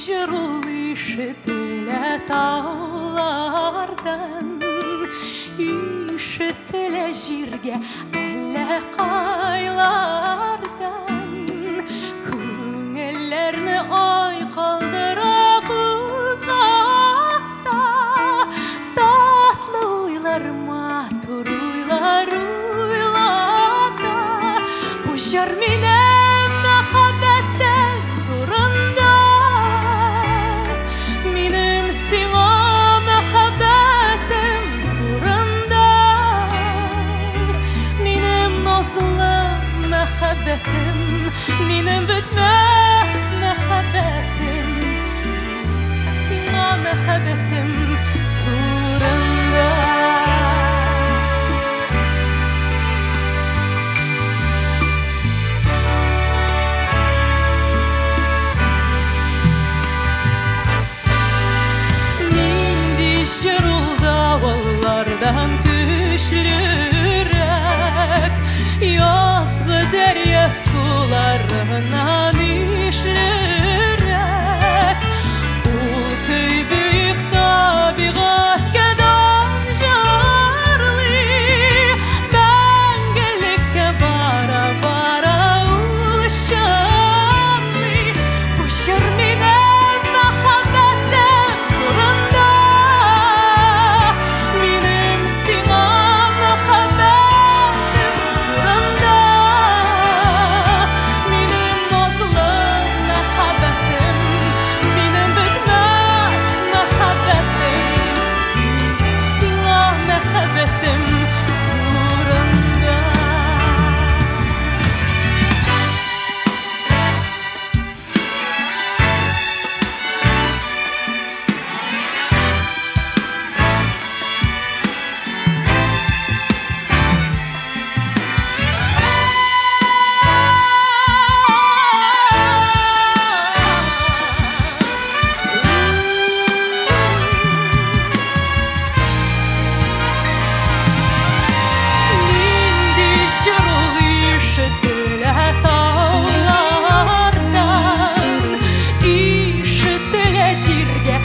жырыл ишетеле таулардан, ишетеле жирге әллә кайлардан. Күңелләрне ай калдыра кузгакта, татлы уйлар, матур уйлар уйлата. Бу җыр минем мәхәббәтем турында, минем сиңа мәхәббәтем турында, минем назлы мәхәббәтем, минем бетмәс мәхәббәтем, сиңа мәхәббәтем турында. Жырылдавалардан көчлерәк, язгы дәрья суларынан ишлерәк. Ул көй бөек табигатькә дан җырлый, мәңгелеккә бара-бара ул чанлый. Бу җыр минем мәхәббәтем турында, минем сиңа мәхәббәтем турында, минем назлы мәхәббәтем, минем бетмәс мәхәббәтем, минем сиңа мәхәббәтем турында. Нинди жырыл ишетеле таулардан, ишетеле җиргә